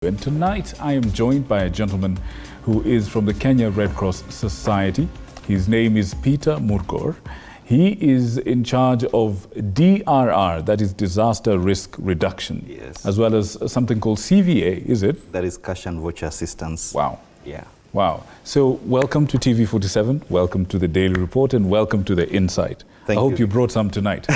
And tonight I am joined by a gentleman who is from the Kenya Red Cross Society. His name is Peter Murgor. He is in charge of DRR, that is Disaster Risk Reduction, Yes. as well as something called CVA, is it? That is cash and voucher assistance. Wow. Yeah. Wow. So welcome to TV47, welcome to the Daily Report, and welcome to The Insight. Thank I hope you. you brought some tonight.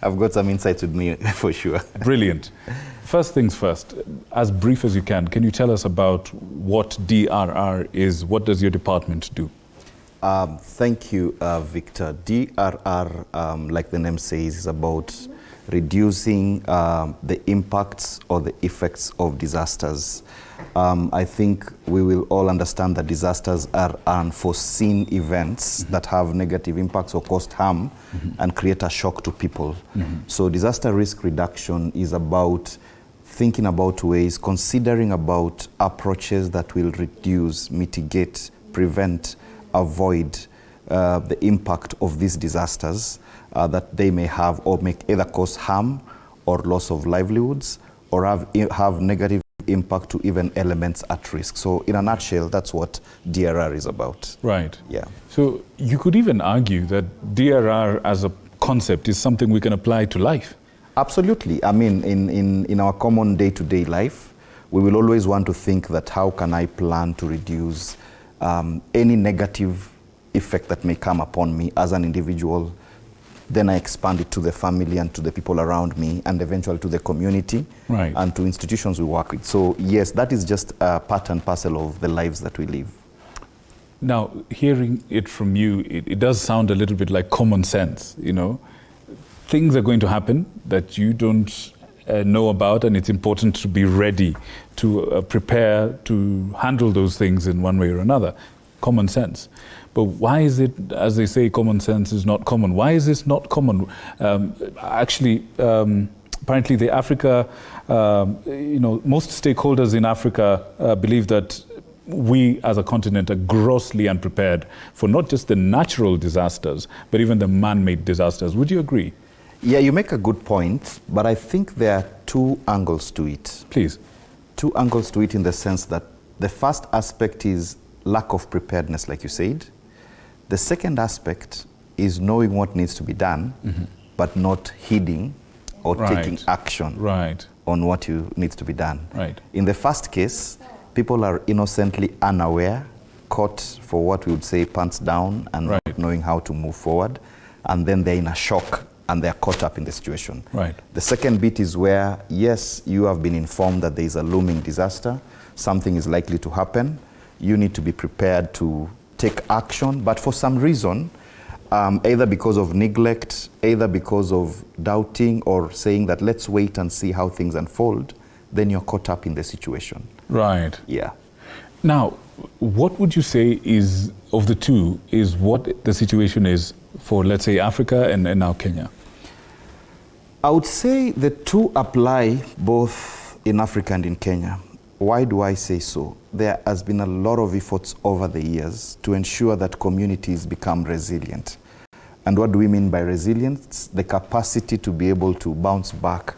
I've got some insights with me for sure. Brilliant. First things first, as brief as you can you tell us about what DRR is? What does your department do? Thank you, Victor. DRR, like the name says, is about reducing the impacts or the effects of disasters. I think we will all understand that disasters are unforeseen events that have negative impacts or cause harm and create a shock to people. So disaster risk reduction is about thinking about ways, considering about approaches that will reduce, mitigate, prevent, avoid the impact of these disasters that they may have or may either cause harm or loss of livelihoods or have negative impact to even elements at risk. So in a nutshell, that's what DRR is about. Right. Yeah. So you could even argue that DRR as a concept is something we can apply to life. Absolutely. I mean, in our common day-to-day life, we will always want to think that how can I plan to reduce any negative effect that may come upon me as an individual. Then I expand it to the family and to the people around me and eventually to the community and to institutions we work with. So yes, that is just a part and parcel of the lives that we live. Now, hearing it from you, it does sound a little bit like common sense, you know. Things are going to happen that you don't know about, and it's important to be ready to prepare to handle those things in one way or another. Common sense. But why is it, as they say, common sense is not common? Why is this not common? Apparently the Africa, most stakeholders in Africa believe that we as a continent are grossly unprepared for not just the natural disasters, but even the man-made disasters. Would you agree? Yeah, you make a good point, but I think there are two angles to it. Please. Two angles to it in the sense that the first aspect is lack of preparedness, like you said. The second aspect is knowing what needs to be done, but not heeding or taking action on what needs to be done. In the first case, people are innocently unaware, caught for what we would say pants down and not knowing how to move forward, and then they're in a shock and they're caught up in the situation. The second bit is where, yes, you have been informed that there is a looming disaster, something is likely to happen, you need to be prepared to take action, but for some reason, either because of neglect, either because of doubting or saying that let's wait and see how things unfold, then you're caught up in the situation. Right. Yeah. Now, what would you say is, of the two, is what the situation is for, let's say, Africa and now Kenya? I would say the two apply both in Africa and in Kenya. Why do I say so? There has been a lot of efforts over the years to ensure that communities become resilient. And what do we mean by resilience? The capacity to be able to bounce back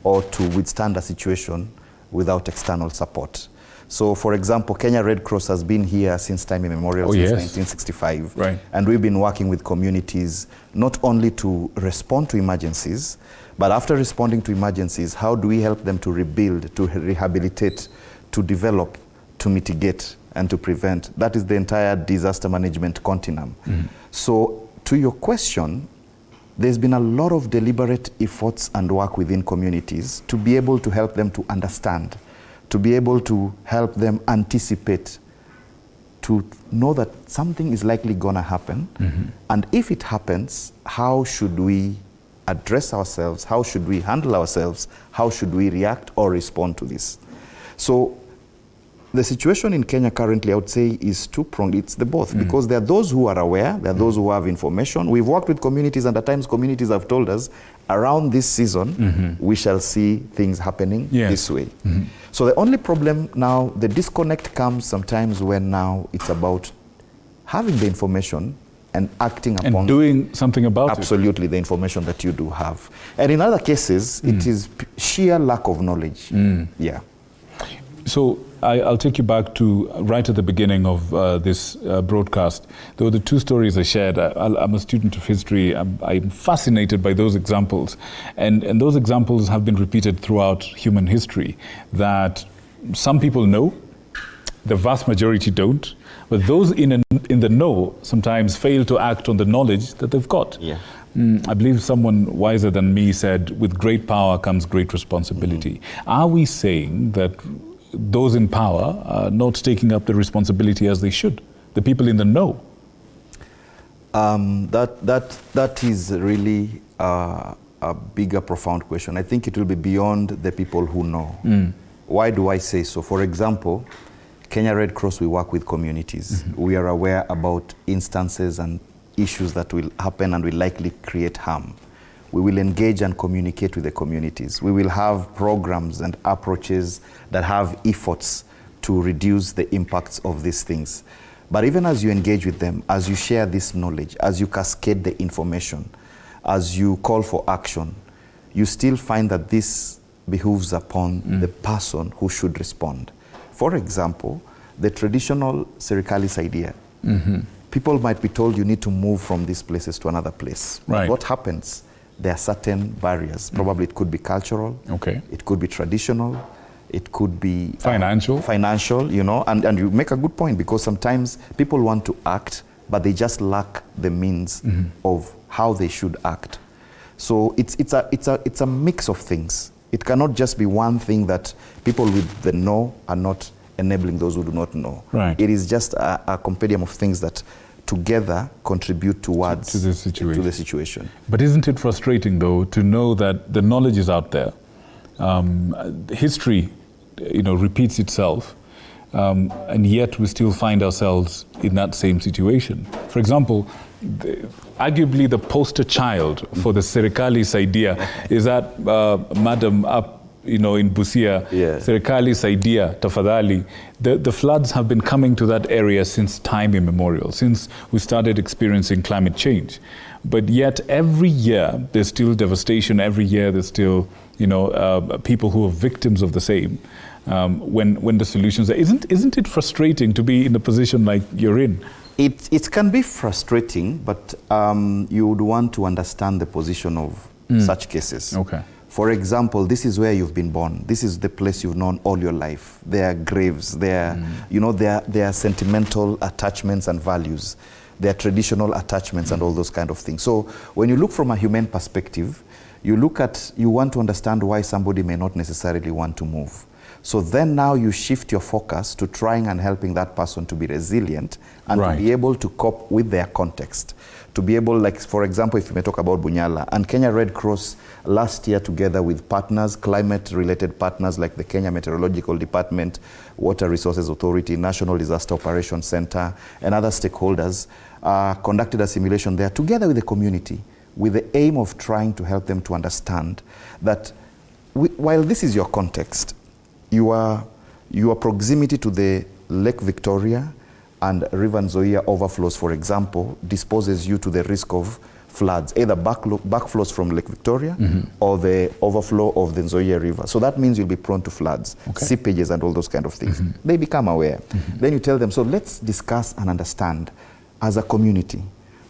or to withstand a situation without external support. So, for example, Kenya Red Cross has been here since time immemorial, since 1965. And we've been working with communities not only to respond to emergencies, but after responding to emergencies, how do we help them to rebuild, to rehabilitate, to develop, to mitigate, and to prevent? That is the entire disaster management continuum. So, to your question, there's been a lot of deliberate efforts and work within communities to be able to help them to understand, to be able to help them anticipate, to know that something is likely gonna happen. And if it happens, how should we address ourselves? How should we handle ourselves? How should we react or respond to this? So the situation in Kenya currently, I would say, is two-pronged. It's the both, because there are those who are aware, there are those who have information. We've worked with communities, and at times communities have told us, around this season, we shall see things happening this way. So the only problem now, the disconnect comes sometimes when now it's about having the information and acting upon... And doing something about absolutely the information that you do have. And in other cases, it is sheer lack of knowledge. Yeah. So I'll take you back to right at the beginning of this broadcast. There were the two stories I shared. I'm a student of history. I'm fascinated by those examples. And those examples have been repeated throughout human history, that some people know, the vast majority don't, but those in the know sometimes fail to act on the knowledge that they've got. Yeah. I believe someone wiser than me said, with great power comes great responsibility. Are we saying that those in power are not taking up the responsibility as they should, the people in the know? That is really a bigger, profound question. I think it will be beyond the people who know. Why do I say so? For example, Kenya Red Cross, we work with communities. We are aware about instances and issues that will happen and will likely create harm. We will engage and communicate with the communities. We will have programs and approaches that have efforts to reduce the impacts of these things. But even as you engage with them, as you share this knowledge, as you cascade the information, as you call for action, you still find that this behooves upon the person who should respond. For example, the traditional Serikalis idea. People might be told you need to move from these places to another place. Right. What happens? There are certain barriers. Probably it could be cultural, it could be traditional, it could be financial, you know, and you make a good point, because sometimes people want to act, but they just lack the means of how they should act. So it's a mix of things. It cannot just be one thing that people with the know are not enabling those who do not know. Right. It is just a compendium of things that together contribute towards to the situation. But isn't it frustrating, though, to know that the knowledge is out there? History, repeats itself, and yet we still find ourselves in that same situation. For example, arguably the poster child for the Serikalis idea is that Madam up, in Busia, Serikalis idea, tafadhali. The floods have been coming to that area since time immemorial, since we started experiencing climate change. But yet every year there's still devastation. Every year there's still, people who are victims of the same. When the solutions are, isn't it frustrating to be in a position like you're in? It can be frustrating, but you would want to understand the position of such cases. Okay. For example, this is where you've been born. This is the place you've known all your life. There are graves. There are sentimental attachments and values. There are traditional attachments and all those kind of things. So when you look from a human perspective, you want to understand why somebody may not necessarily want to move. So then now you shift your focus to trying and helping that person to be resilient and to be able to cope with their context. To be able, like, for example, if you may talk about Bunyala, and Kenya Red Cross last year, together with partners, climate-related partners like the Kenya Meteorological Department, Water Resources Authority, National Disaster Operations Center, and other stakeholders, conducted a simulation there together with the community, with the aim of trying to help them to understand that while this is your context, your proximity to the Lake Victoria and River Nzoia overflows, for example, disposes you to the risk of floods, either backflows from Lake Victoria or the overflow of the Nzoia River. So that means you'll be prone to floods, seepages and all those kind of things. They become aware. Then you tell them, so let's discuss and understand as a community,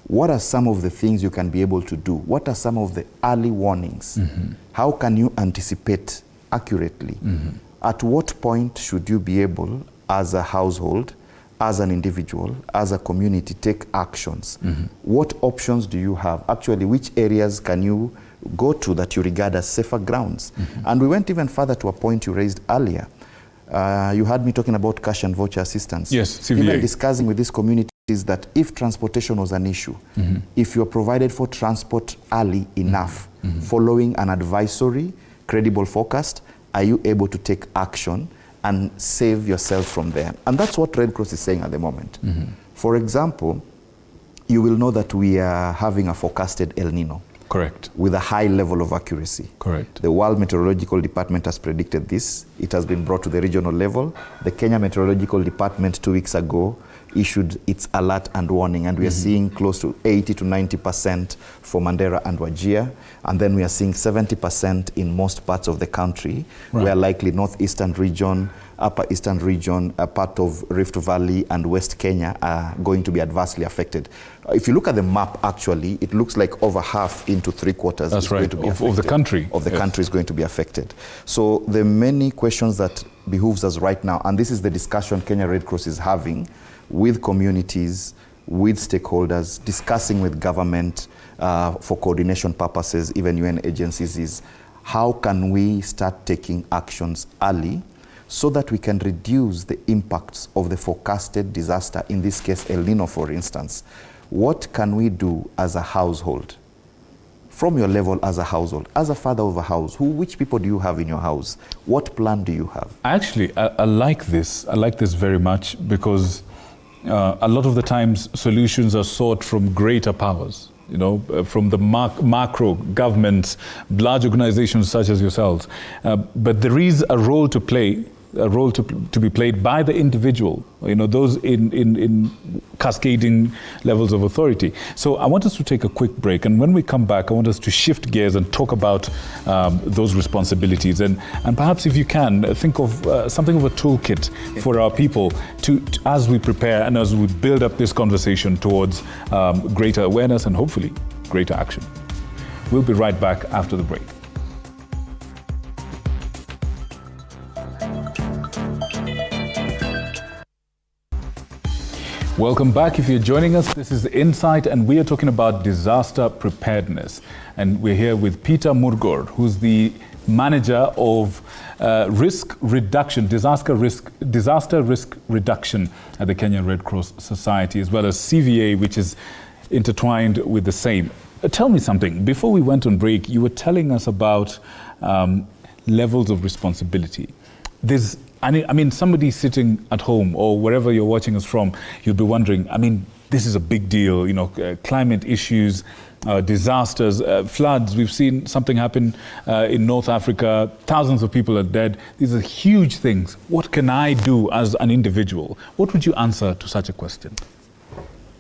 what are some of the things you can be able to do? What are some of the early warnings? How can you anticipate accurately? At what point should you be able, as a household, as an individual, as a community, take actions? What options do you have? Actually, which areas can you go to that you regard as safer grounds? And we went even further to a point you raised earlier. You had me talking about cash and voucher assistance. Yes, CVA. Even discussing with these communities that if transportation was an issue, if you're provided for transport early enough, following an advisory, credible forecast, are you able to take action and save yourself from there? And that's what Red Cross is saying at the moment. For example, you will know that we are having a forecasted El Nino. Correct. With a high level of accuracy. Correct. The World Meteorological Department has predicted this. It has been brought to the regional level. The Kenya Meteorological Department 2 weeks ago issued its alert and warning, and we are seeing close to 80 to 90% for Mandera and Wajir, and then we are seeing 70% in most parts of the country, where likely northeastern region, upper eastern region, a part of Rift Valley and West Kenya are going to be adversely affected. If you look at the map, actually, it looks like over half into 3/4 is going to be affected. Of the country. Of the country is going to be affected. So there are many questions that behooves us right now, and this is the discussion Kenya Red Cross is having with communities, with stakeholders, discussing with government for coordination purposes, even UN agencies, is how can we start taking actions early so that we can reduce the impacts of the forecasted disaster, in this case El Nino, for instance. What can we do as a household? From your level as a household, as a father of a house, which people do you have in your house? What plan do you have? Actually, I like this. I like this very much because a lot of the times solutions are sought from greater powers, you know, from the macro governments, large organizations such as yourselves. But there is a role to play, a role to be played by the individual, you know, those in cascading levels of authority. So I want us to take a quick break, and when we come back, I want us to shift gears and talk about those responsibilities, and perhaps if you can, think of something of a toolkit for our people to as we prepare and as we build up this conversation towards greater awareness and hopefully greater action. We'll be right back after the break. Welcome back. If you're joining us, this is Insight, and we are talking about disaster preparedness. And we're here with Peter Murgor, who's the manager of risk reduction, disaster risk reduction at the Kenya Red Cross Society, as well as CVA, which is intertwined with the same. Tell me something. Before we went on break, you were telling us about levels of responsibility. I mean, somebody sitting at home or wherever you're watching us from, you'll be wondering, I mean, this is a big deal, you know, climate issues, disasters, floods. We've seen something happen in North Africa. Thousands of people are dead. These are huge things. What can I do as an individual? What would you answer to such a question?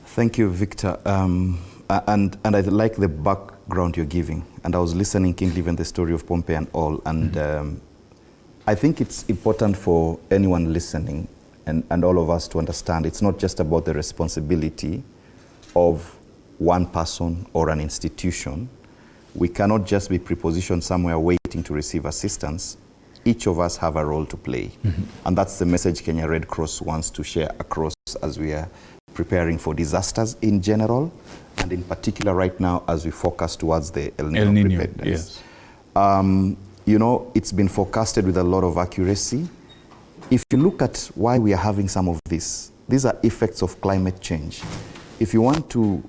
Thank you, Victor. And I like the background you're giving. And I was listening keenly, even the story of Pompeii and all. And I think it's important for anyone listening and all of us to understand it's not just about the responsibility of one person or an institution. We cannot just be prepositioned somewhere waiting to receive assistance. Each of us have a role to play. And that's the message Kenya Red Cross wants to share across as we are preparing for disasters in general, and in particular right now as we focus towards the El Nino preparedness. Yes. You know, it's been forecasted with a lot of accuracy. If you look at why we are having some of this, these are effects of climate change. If you want to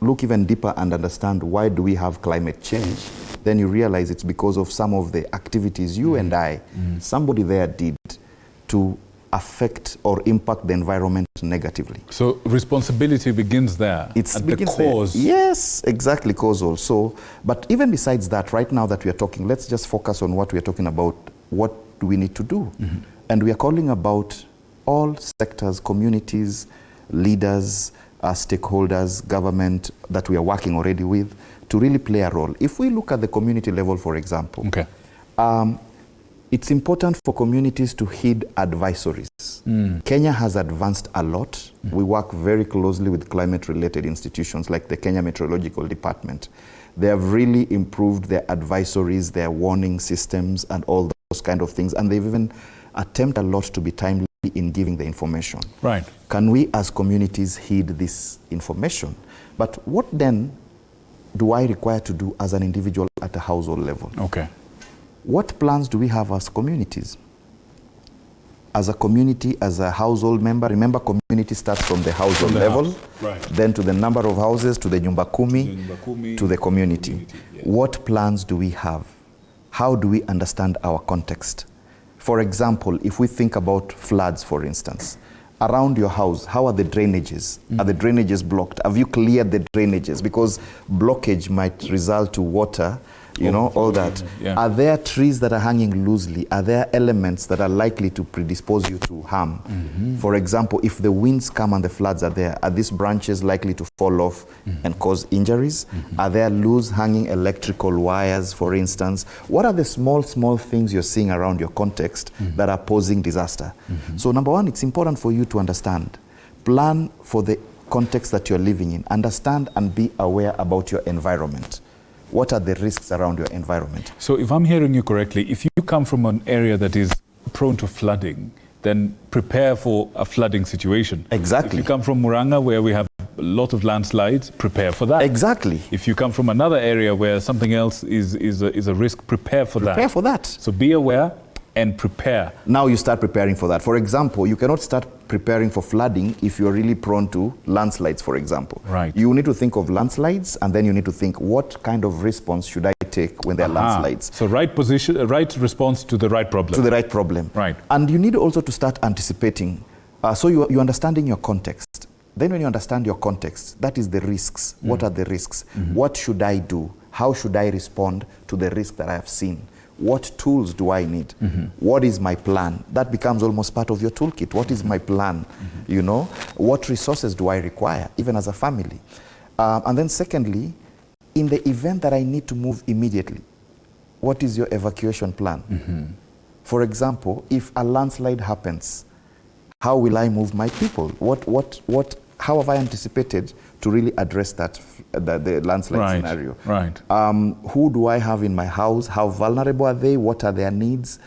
look even deeper and understand why do we have climate change, then you realize it's because of some of the activities you and I, somebody there did to affect or impact the environment negatively. So responsibility begins there, at the cause. There. Yes, exactly, causal. So, but even besides that, right now that we are talking, let's just focus on what we are talking about. What do we need to do? And we are calling about all sectors, communities, leaders, stakeholders, government that we are working already with to really play a role. If we look at the community level, for example, it's important for communities to heed advisories. Kenya has advanced a lot. We work very closely with climate-related institutions like the Kenya Meteorological Department. They have really improved their advisories, their warning systems, and all those kind of things. And they've even attempted a lot to be timely in giving the information. Right. Can we as communities heed this information? But what then do I require to do as an individual at a household level? Okay. What plans do we have as communities? As a community, as a household member, remember community starts from the household level, then to the number of houses, to the nyumba kumi, to the community. Yes. What plans do we have? How do we understand our context? For example, if we think about floods, for instance, around your house, how are the drainages? Are the drainages blocked? Have you cleared the drainages? Because blockage might result to water you know, all that. Yeah. Are there trees that are hanging loosely? Are there elements that are likely to predispose you to harm? For example, if the winds come and the floods are there, are these branches likely to fall off and cause injuries? Are there loose hanging electrical wires, for instance? What are the small things you're seeing around your context that are posing disaster? So number one, it's important for you to understand. Plan for the context that you're living in. Understand and be aware about your environment. What are the risks around your environment? So if I'm hearing you correctly, if you come from an area that is prone to flooding, then prepare for a flooding situation. Exactly. If you come from Muranga, where we have a lot of landslides, prepare for that. Exactly. If you come from another area where something else is a risk, prepare for that. Prepare for that. So be aware and prepare. Now you start preparing for that. For example, you cannot start preparing for flooding if you're really prone to landslides, for example. Right. You need to think of landslides, and then you need to think, what kind of response should I take when there are landslides? So right position, right response to the right problem. To the right problem. Right. And you need also to start anticipating. So you're understanding your context. Then when you understand your context, that is the risks. What are the risks? What should I do? How should I respond to the risk that I have seen? What tools do I need? What is my plan? That becomes almost part of your toolkit. What is my plan? You know, what resources do I require, even as a family? And then secondly, in the event that I need to move immediately, what is your evacuation plan? For example, if a landslide happens, how will I move my people? How have I anticipated to really address that, the landslide scenario? Right. Who do I have in my house? How vulnerable are they? What are their needs?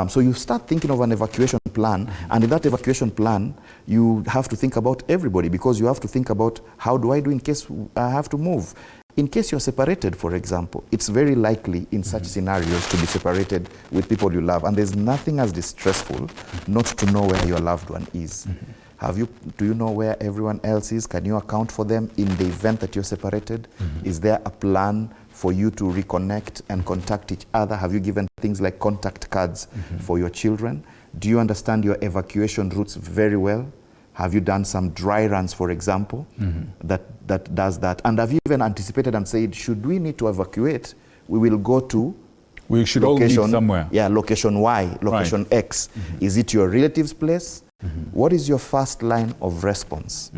So you start thinking of an evacuation plan, and in that evacuation plan, you have to think about everybody, because you have to think about, how do I do in case I have to move? In case you're separated, for example, it's very likely in such scenarios to be separated with people you love, and there's nothing as distressful not to know where your loved one is. Do you know where everyone else is? Can you account for them in the event that you're separated? Is there a plan for you to reconnect and contact each other? Have you given things like contact cards for your children? Do you understand your evacuation routes very well? Have you done some dry runs, for example, that does that? And have you even anticipated and said, should we need to evacuate, we will go to we should location, all meet somewhere. Yeah, location Y, location X. Is it your relative's place? What is your first line of response?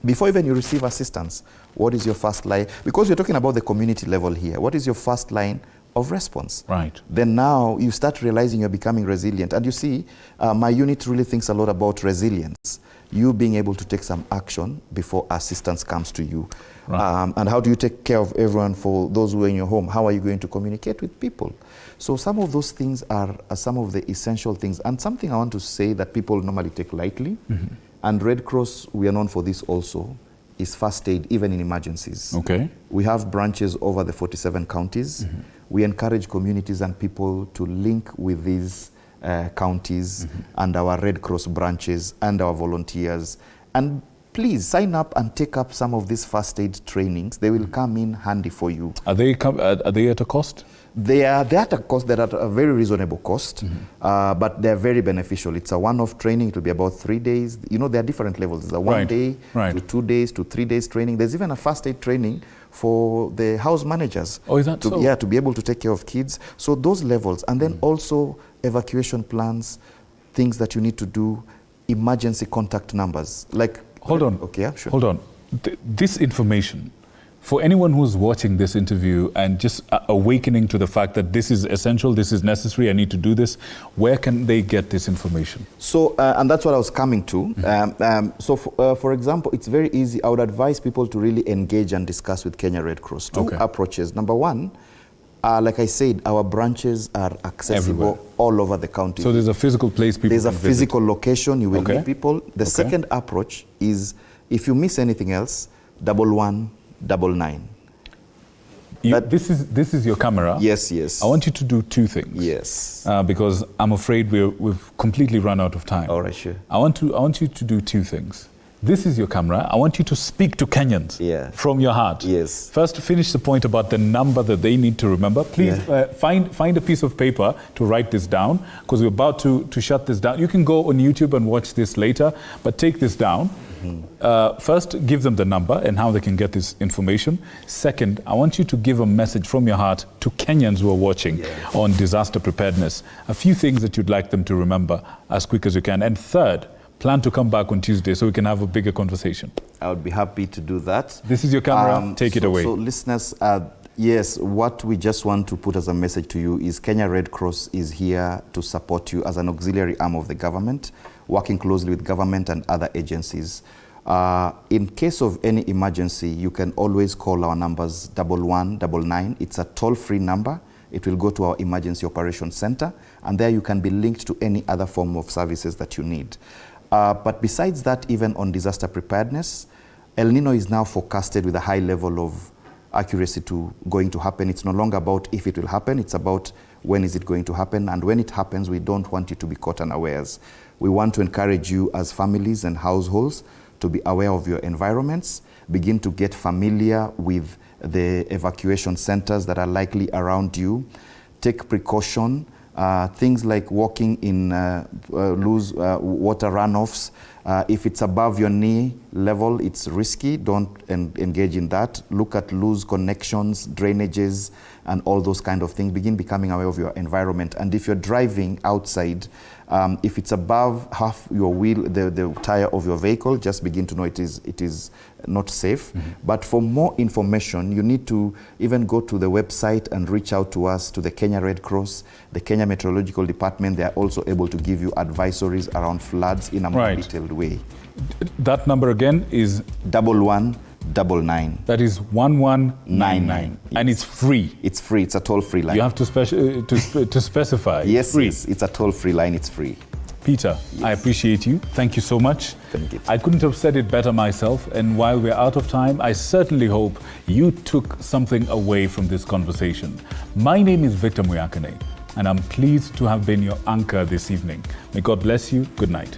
Before even you receive assistance, what is your first line? Because you're talking about the community level here. What is your first line of response? Right. Then now you start realizing you're becoming resilient. And you see, my unit really thinks a lot about resilience. You being able to take some action before assistance comes to you. Right. And how do you take care of everyone for those who are in your home? How are you going to communicate with people? So some of those things are some of the essential things. And something I want to say that people normally take lightly, and Red Cross, we are known for this also, is first aid, even in emergencies. Okay. We have branches over the 47 counties. We encourage communities and people to link with these counties and our Red Cross branches and our volunteers. And please sign up and take up some of these first aid trainings. They will come in handy for you. Are they at a cost? They are at a cost. They're at a very reasonable cost, but they're very beneficial. It's a one-off training. It will be about 3 days. You know, there are different levels. There's a 1 day to 2 days to 3 days training. There's even a first aid training for the house managers. Oh, is that so? Yeah, to be able to take care of kids. So those levels, and then also evacuation plans, things that you need to do, emergency contact numbers. Like, hold on. Okay, yeah, sure. Hold on. This information, for anyone who's watching this interview and just awakening to the fact that this is essential, this is necessary, I need to do this, where can they get this information? So, and that's what I was coming to. For example, it's very easy. I would advise people to really engage and discuss with Kenya Red Cross. Two approaches. Number one, like I said, our branches are accessible everywhere, all over the county. So there's a physical place people There's a can physical visit. location, you will meet people. The second approach is, if you miss anything else, 1199. This is your camera. Yes, yes. I want you to do two things. Yes. Because I'm afraid we've completely run out of time. All right, sure. I want you to do two things. This is your camera. I want you to speak to Kenyans from your heart. Yes. First, finish the point about the number that they need to remember. Please find a piece of paper to write this down, because we're about to shut this down. You can go on YouTube and watch this later, but take this down. First, give them the number and how they can get this information. Second, I want you to give a message from your heart to Kenyans who are watching on disaster preparedness. A few things that you'd like them to remember as quick as you can. And third, plan to come back on Tuesday so we can have a bigger conversation. I would be happy to do that. This is your camera. Take it away. So listeners, yes, what we just want to put as a message to you is Kenya Red Cross is here to support you as an auxiliary arm of the government, working closely with government and other agencies. In case of any emergency, you can always call our numbers 1199. It's a toll-free number. It will go to our Emergency Operations Center, and there you can be linked to any other form of services that you need. But besides that, even on disaster preparedness, El Nino is now forecasted with a high level of accuracy to going to happen. It's no longer about if it will happen, it's about when is it going to happen. And when it happens, we don't want you to be caught unawares. We want to encourage you as families and households to be aware of your environments, begin to get familiar with the evacuation centers that are likely around you, take precaution, things like walking in loose water runoffs. If it's above your knee level, it's risky. Don't engage in that. Look at loose connections, drainages, and all those kind of things. Begin becoming aware of your environment. And if you're driving outside, if it's above half your wheel, the tire of your vehicle, just begin to know it is not safe. But for more information, you need to even go to the website and reach out to us, to the Kenya Red Cross, the Kenya Meteorological Department. They are also able to give you advisories around floods in a more detailed way. That number again is 1199. That is 1199. And it's free. It's free. It's a toll-free line. You have to specify. Yes, it's a toll-free line. It's free. Peter, I appreciate you. Thank you so much. Thank you. I couldn't have said it better myself. And while we're out of time, I certainly hope you took something away from this conversation. My name is Victor Muyakane, and I'm pleased to have been your anchor this evening. May God bless you. Good night.